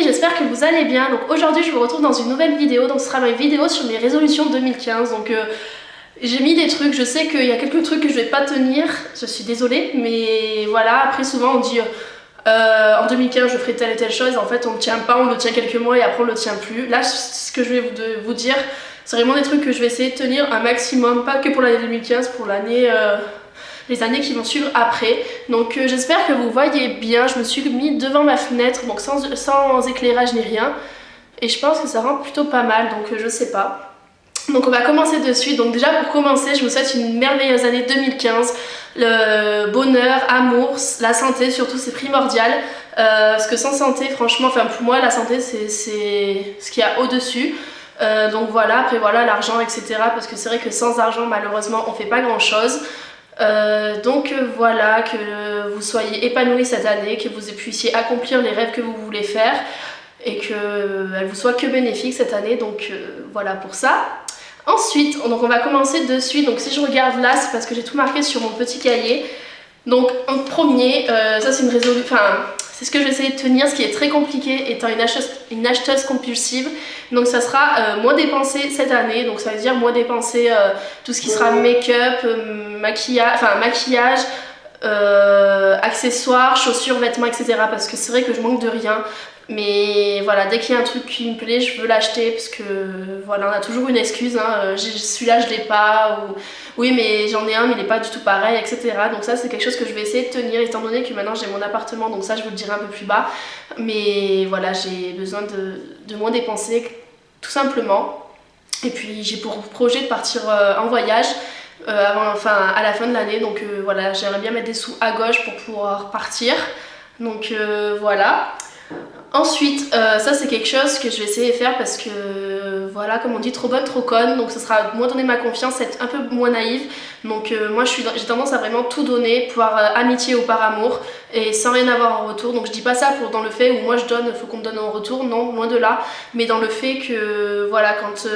j'espère que vous allez bien. Donc aujourd'hui je vous retrouve dans une nouvelle vidéo, donc ce sera ma vidéo sur mes résolutions 2015. Donc j'ai mis des trucs, je sais qu'il y a quelques trucs que je vais pas tenir, je suis désolée, mais voilà, après souvent on dit en 2015 je ferai telle et telle chose, en fait on ne tient pas, on le tient quelques mois et après on le tient plus. Là ce que je vais vous dire, c'est vraiment des trucs que je vais essayer de tenir un maximum, pas que pour l'année 2015, pour l'année... les années qui vont suivre après. Donc j'espère que vous voyez bien. Je me suis mis devant ma fenêtre, donc sans éclairage ni rien, et je pense que ça rend plutôt pas mal, donc je sais pas. Donc on va commencer de suite. Donc déjà pour commencer, je vous souhaite une merveilleuse année 2015. Le bonheur, amour, la santé surtout, c'est primordial, parce que sans santé, franchement, enfin pour moi la santé c'est ce qu'il y a au-dessus. Donc voilà, après voilà l'argent etc, parce que c'est vrai que sans argent malheureusement on fait pas grand chose. Donc voilà, que vous soyez épanouis cette année, que vous puissiez accomplir les rêves que vous voulez faire et qu'elle vous soit que bénéfique cette année, donc voilà pour ça. Ensuite, donc on va commencer de suite. Donc si je regarde là, c'est parce que j'ai tout marqué sur mon petit cahier. Donc en premier, ça c'est une résolution, enfin c'est ce que je vais essayer de tenir, ce qui est très compliqué étant une acheteuse compulsive. Donc ça sera moins dépensé cette année, donc ça veut dire moins dépenser tout ce qui sera make-up, maquillage, accessoires, chaussures, vêtements, etc. Parce que c'est vrai que je manque de rien. Mais voilà, dès qu'il y a un truc qui me plaît, je veux l'acheter parce que voilà, on a toujours une excuse, hein, celui-là je l'ai pas, ou oui mais j'en ai un mais il est pas du tout pareil, etc. Donc ça c'est quelque chose que je vais essayer de tenir étant donné que maintenant j'ai mon appartement, donc ça je vous le dirai un peu plus bas. Mais voilà, j'ai besoin de moins dépenser tout simplement. Et puis j'ai pour projet de partir en voyage à la fin de l'année, donc voilà, j'aimerais bien mettre des sous à gauche pour pouvoir partir. Donc voilà. Ensuite, ça c'est quelque chose que je vais essayer de faire parce que voilà, comme on dit, trop bonne, trop conne, donc ça sera moins donner ma confiance, être un peu moins naïve. Donc moi j'ai tendance à vraiment tout donner, pouvoir amitié ou par amour, et sans rien avoir en retour. Donc je dis pas ça dans le fait où moi je donne, faut qu'on me donne en retour, non, loin de là, mais dans le fait que voilà, quand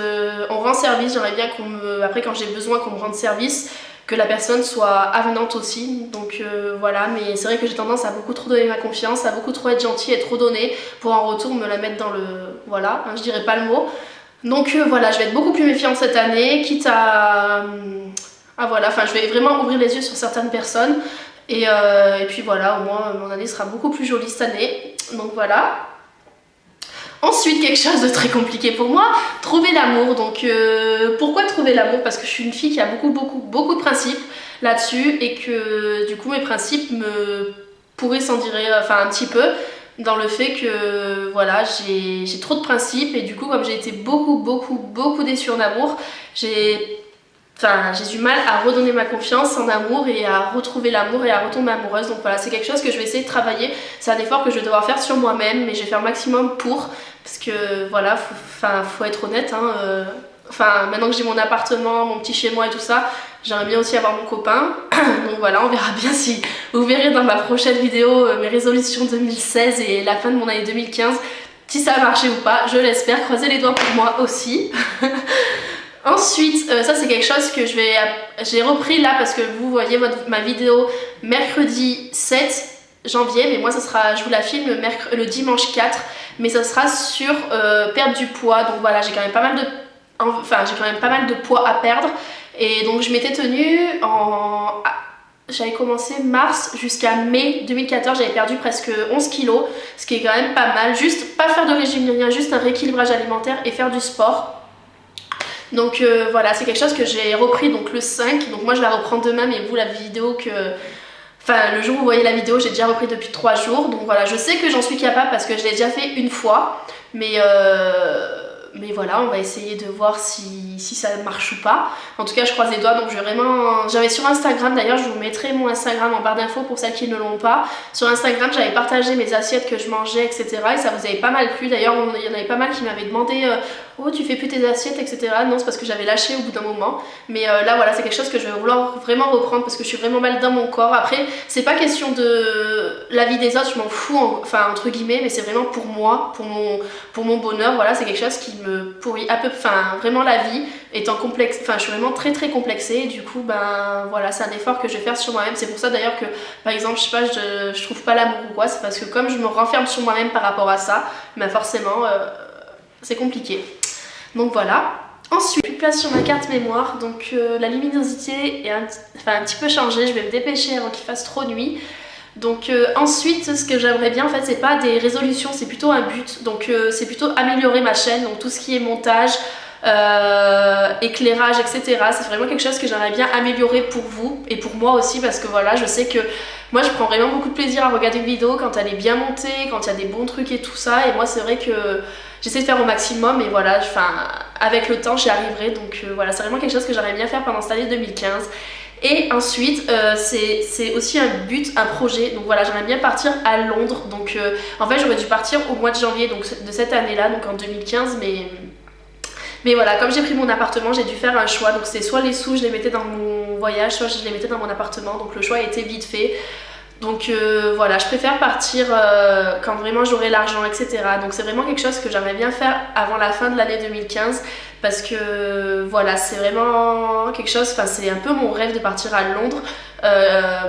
on rend service, j'aimerais bien après quand j'ai besoin qu'on me rende service, que la personne soit avenante aussi, donc voilà. Mais c'est vrai que j'ai tendance à beaucoup trop donner ma confiance, à beaucoup trop être gentille et trop donner pour en retour me la mettre dans le... voilà, hein, je dirais pas le mot. Donc voilà, je vais être beaucoup plus méfiante cette année, quitte à voilà, enfin je vais vraiment ouvrir les yeux sur certaines personnes, et puis voilà, au moins mon année sera beaucoup plus jolie cette année, donc voilà. Ensuite, quelque chose de très compliqué pour moi, trouver l'amour. Donc pourquoi trouver l'amour? Parce que je suis une fille qui a beaucoup de principes là-dessus, et que du coup mes principes me pourraient s'en dire un petit peu, dans le fait que voilà, j'ai trop de principes, et du coup comme j'ai été beaucoup déçue en amour, j'ai du mal à redonner ma confiance en amour et à retrouver l'amour et à retomber amoureuse. Donc voilà, c'est quelque chose que je vais essayer de travailler. C'est un effort que je vais devoir faire sur moi-même, mais je vais faire le maximum pour, parce que voilà, faut être honnête, hein, maintenant que j'ai mon appartement, mon petit chez moi et tout ça, j'aimerais bien aussi avoir mon copain. Donc voilà, on verra bien, si vous verrez dans ma prochaine vidéo mes résolutions 2016 et la fin de mon année 2015, si ça a marché ou pas, je l'espère. Croisez les doigts pour moi aussi. Ensuite, ça c'est quelque chose que j'ai repris là, parce que vous voyez ma vidéo mercredi 7 janvier, mais moi ça sera, je vous la filme le dimanche 4, mais ça sera sur perdre du poids. Donc voilà, j'ai quand même pas mal de poids à perdre, et donc je m'étais tenue j'avais commencé mars jusqu'à mai 2014, j'avais perdu presque 11 kilos, ce qui est quand même pas mal. Juste pas faire de régime ni rien, juste un rééquilibrage alimentaire et faire du sport. Donc voilà, c'est quelque chose que j'ai repris donc le 5, donc moi je la reprends demain, mais vous la vidéo le jour où vous voyez la vidéo, j'ai déjà repris depuis 3 jours. Donc voilà, je sais que j'en suis capable parce que je l'ai déjà fait une fois, mais voilà, on va essayer de voir si ça marche ou pas. En tout cas, je croise les doigts, donc j'avais sur Instagram, d'ailleurs je vous mettrai mon Instagram en barre d'infos pour celles qui ne l'ont pas. Sur Instagram, j'avais partagé mes assiettes que je mangeais, etc. et ça vous avait pas mal plu. D'ailleurs, il y en avait pas mal qui m'avaient demandé oh tu fais plus tes assiettes, etc. Non, c'est parce que j'avais lâché au bout d'un moment. Mais là voilà, c'est quelque chose que je vais vouloir vraiment reprendre, parce que je suis vraiment mal dans mon corps. Après, c'est pas question de la vie des autres, je m'en fous, entre guillemets, mais c'est vraiment pour moi, pour mon bonheur. Voilà, c'est quelque chose qui me pourrit vraiment la vie. étant complexe, enfin je suis vraiment très très complexée et du coup ben voilà c'est un effort que je vais faire sur moi-même. C'est pour ça d'ailleurs que par exemple je sais pas je trouve pas l'amour ou quoi, c'est parce que comme je me renferme sur moi-même par rapport à ça, ben forcément c'est compliqué. Donc voilà. Ensuite, plus de place sur ma carte mémoire, donc la luminosité est un petit peu changée, je vais me dépêcher avant qu'il fasse trop nuit. Donc ensuite, ce que j'aimerais bien en fait, c'est pas des résolutions, c'est plutôt un but. Donc c'est plutôt améliorer ma chaîne, donc tout ce qui est montage, éclairage, etc. C'est vraiment quelque chose que j'aimerais bien améliorer pour vous et pour moi aussi parce que voilà, je sais que moi je prends vraiment beaucoup de plaisir à regarder une vidéo quand elle est bien montée, quand il y a des bons trucs et tout ça. Et moi c'est vrai que j'essaie de faire au maximum et voilà, avec le temps j'y arriverai. Donc voilà, c'est vraiment quelque chose que j'aimerais bien faire pendant cette année 2015. Et ensuite, c'est aussi un but, un projet. Donc voilà, j'aimerais bien partir à Londres. Donc en fait, j'aurais dû partir au mois de janvier donc, de cette année-là, donc en 2015. Mais voilà, comme j'ai pris mon appartement, j'ai dû faire un choix. Donc c'est soit les sous, je les mettais dans mon voyage, soit je les mettais dans mon appartement. Donc le choix a été vite fait. Donc voilà, je préfère partir quand vraiment j'aurai l'argent, etc. Donc c'est vraiment quelque chose que j'aimerais bien faire avant la fin de l'année 2015 parce que voilà, c'est vraiment quelque chose, enfin c'est un peu mon rêve de partir à Londres.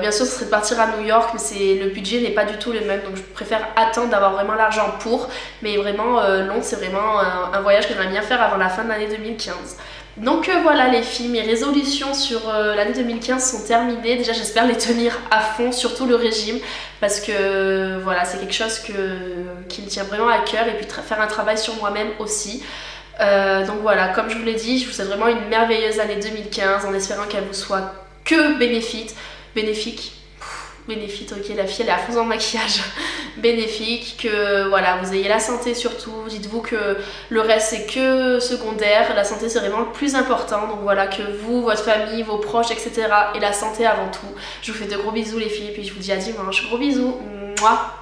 Bien sûr, ce serait de partir à New York, mais le budget n'est pas du tout le même, donc je préfère attendre d'avoir vraiment l'argent pour. Mais vraiment, Londres, c'est vraiment un voyage que j'aimerais bien faire avant la fin de l'année 2015. Donc voilà les filles, mes résolutions sur l'année 2015 sont terminées. Déjà j'espère les tenir à fond, surtout le régime, parce que voilà c'est quelque chose qui me tient vraiment à cœur et puis faire un travail sur moi-même aussi. Donc voilà, comme je vous l'ai dit, je vous souhaite vraiment une merveilleuse année 2015 en espérant qu'elle vous soit que bénéfique. Bénéfique, ok, la fille elle est à fond dans le maquillage. Bénéfique, que voilà, vous ayez la santé surtout. Dites-vous que le reste c'est que secondaire. La santé c'est vraiment le plus important. Donc voilà, que vous, votre famille, vos proches, etc. et la santé avant tout. Je vous fais de gros bisous les filles, et puis je vous dis à dimanche. Gros bisous. Mouah.